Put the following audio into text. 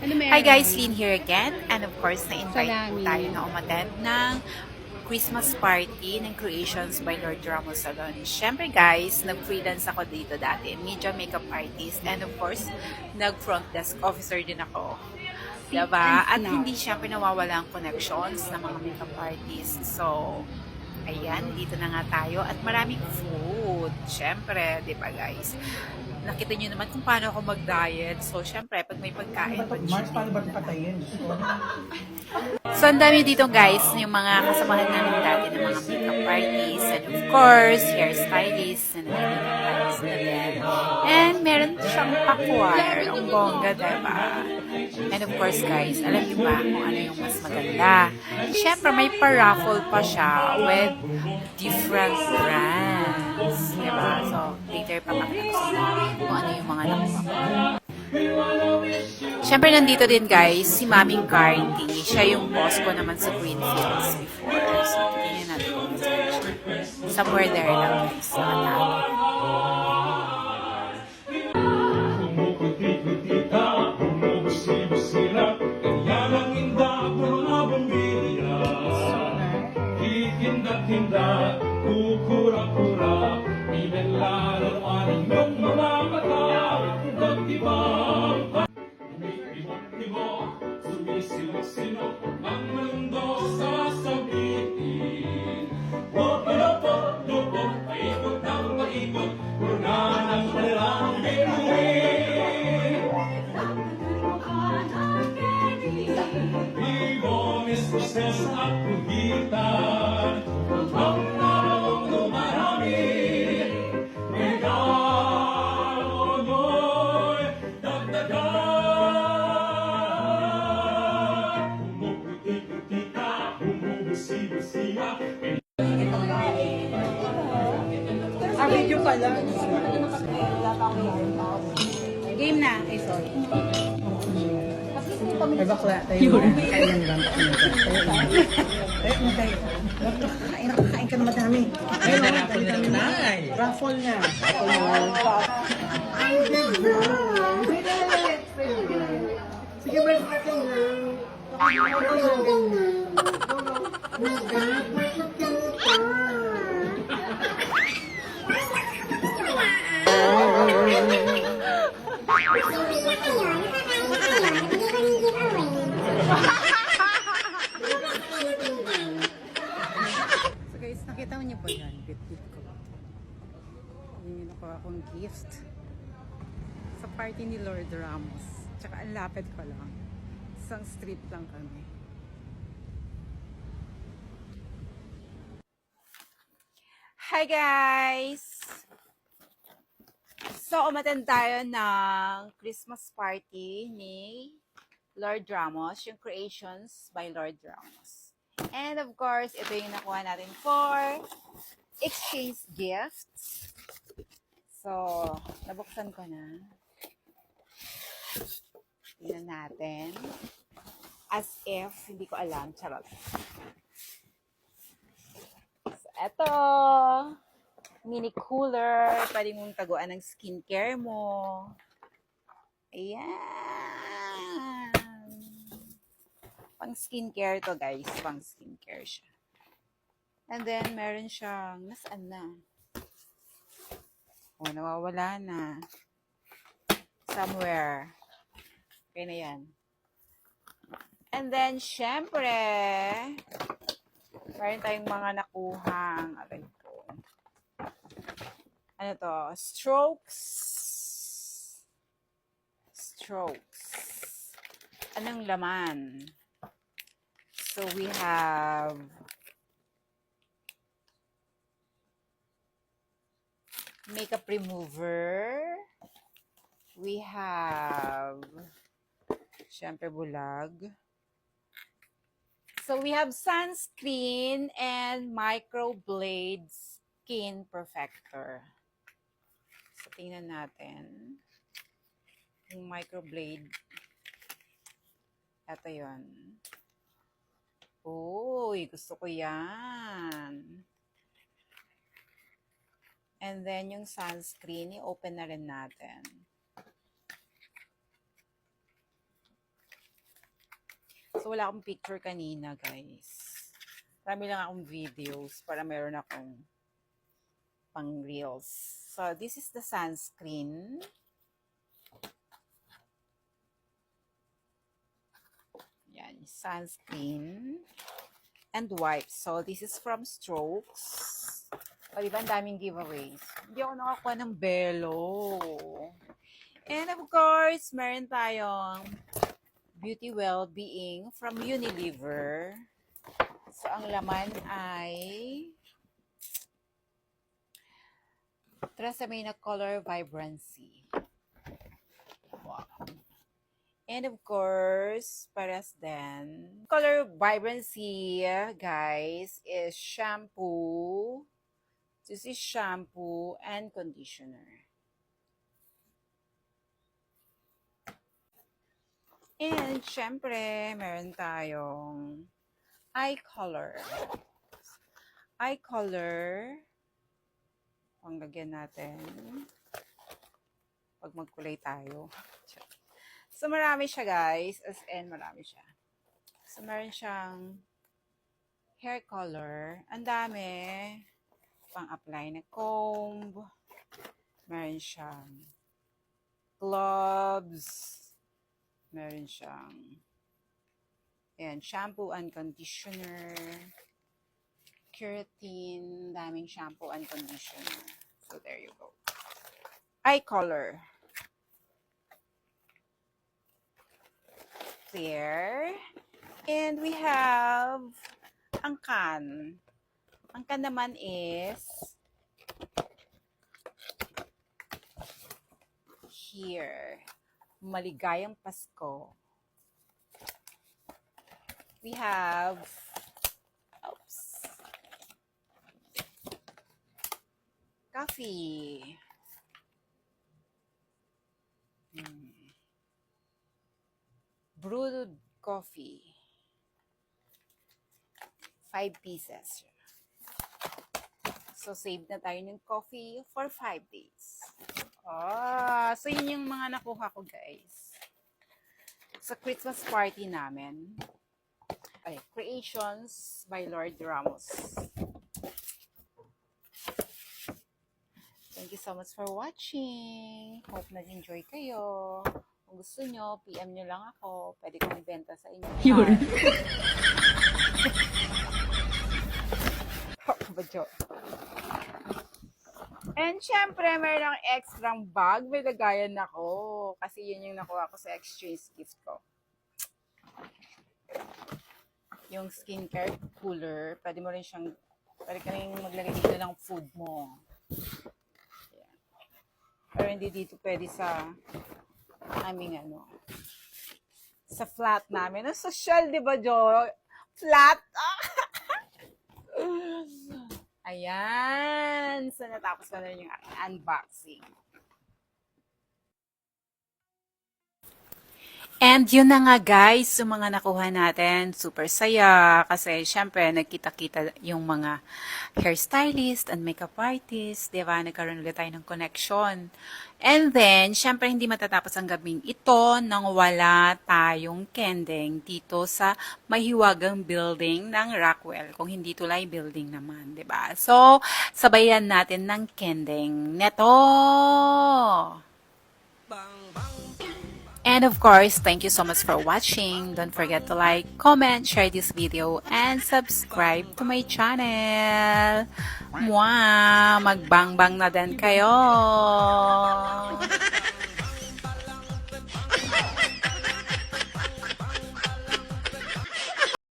Ano meron? Hi guys, Lynn here again. And of course, na-invite po Salami. tayo na umattend ng Christmas party ng Creations by Lord Ramos Salon. Siyempre guys, nag-freelance ako dito dati. Media makeup artist. And of course, nag-front desk officer din ako. Diba? At hindi siyempre nawawala ang connections ng mga makeup artists. So, ayan, dito na nga tayo. At maraming food. Siyempre, diba guys? Nakita nyo naman kung paano ako mag-diet. So, syempre, pag may pagkain, Mars, paano ba patayin? so, ang dami dito guys, yung mga kasamahan namin dati ng mga makeup artists, and of course, hairstylists, and makeup artists na din. And meron siyang pakuar, ang bongga, diba? And of course guys, alam niyo ba kung ano yung mas maganda? Syempre, may pa-raffle pa siya with different brands, diba? So, later papakita ko sa inyo kung ano yung mga nakuha ko. Siyempre, nandito din guys, si Maming Carty. Siya yung boss ko naman sa Greenfields before. So, tingnan natin kung siya. Somewhere there lang guys. Nakatago. Hinda, kukura-kura, inalala ang inyong mga mata, iba't ibang tibok-tibok, sumisilok-silok, ang mundo sasabihin. O pinapot-lupot, paikot ng paikot, puna ng kanilang binuhin. Ibonis, proses at kuhitan, ang narong dumarami, regalo nyo'y dagdagan. Umuputi-puti ka, umubusi-busi ka. Video pala. Game na. Ay, sorry. Ay, bakla tayo. Kain ng ganto. Eh, matay. Nakakain ka na madami. Ay, raffle na. Raffle na. Sige, break natin na. So guys, nakita mo niyo po yan. Bit-bit ko. Yung nakuha akong gift. Sa party ni Lord Ramos. Tsaka ang lapit ko lang. Isang street lang kami. Hi guys! So, umattend tayo ng Christmas party ni Lord Ramos, yung Creations by Lord Ramos. And of course, ito yung nakuha natin for exchange gifts. So, nabuksan ko na. Tingnan natin. As if, hindi ko alam. Charot. So, eto. Mini cooler. Pwede mong taguan ng skincare mo. Ayan. Pang skincare to guys. Pang skincare siya. And then, meron siyang, nasaan na? Oh, nawawala na. Somewhere. Okay na yan. And then, syempre, meron tayong mga nakuhang, aray ko. Ano to? Strokes. Anong laman? So, we have makeup remover. We have syempre bulag. So, we have sunscreen and microblade skin perfector. So, tingnan natin. Yung microblade. Ito yun. Uy, gusto ko yan. And then, yung sunscreen, i-open na rin natin. So, wala akong picture kanina, guys. Marami lang akong videos para meron akong pang reels. So, this is the sunscreen. Yan, sunscreen and wipes. So, this is from Strokes. O, diba, ang daming giveaways. Hindi ako nakakuha ng Belo. And of course, meron tayong Beauty Wellbeing from Unilever. So, ang laman ay Tresemmé Color Vibrancy. Wow. And of course, paras din. Color Vibrancy, guys, is shampoo. This is shampoo and conditioner. And, syempre, meron tayong eye color. Eye color. Panglagyan natin. Pag magkulay tayo. So, marami siya, guys. As in, marami siya. So, meron siyang hair color. Ang dami. Pang-apply na comb. Meron siyang gloves. Meron siyang ayan, shampoo and conditioner. Keratin. Daming shampoo and conditioner. So, there you go. Eye color. There. And we have ang can. Ang can naman is here. Maligayang Pasko. We have coffee. Brewed coffee. 5 pieces. So, save na tayo ng coffee for 5 days. So yun yung mga nakuha ko, guys. Sa Christmas party namin. Ay, Creations by Lord Ramos. Thank you so much for watching. Hope nag-enjoy kayo. Kung gusto nyo, PM nyo lang ako. Pwede kong ibenta sa inyo. Yun. And syempre, mayroong extra bag. May lagayan ako. Kasi yun yung nakuha ko sa exchange gift ko. Yung skincare cooler. Pwede mo rin siyang, pwede ka rin maglagay dito ng food mo. Ayan. Pero hindi dito pwede sa aming sa flat namin. Ang social, di ba, Jo? Flat! Ayan. So, natapos ko na rin yung unboxing. And yun na nga, guys, yung mga nakuha natin, super saya. Kasi, syempre, nagkita-kita yung mga hairstylist and makeup artist. Diba? Nagkaroon ulit tayo ng connection. And then, syempre, hindi matatapos ang gabing ito nang wala tayong kending dito sa mahiwagang building ng Rockwell. Kung hindi tulay building naman, diba? So, sabayan natin ng kending neto. And of course, thank you so much for watching. Don't forget to like, comment, share this video, and subscribe to my channel. Mwah! Magbang-bang na din kayo!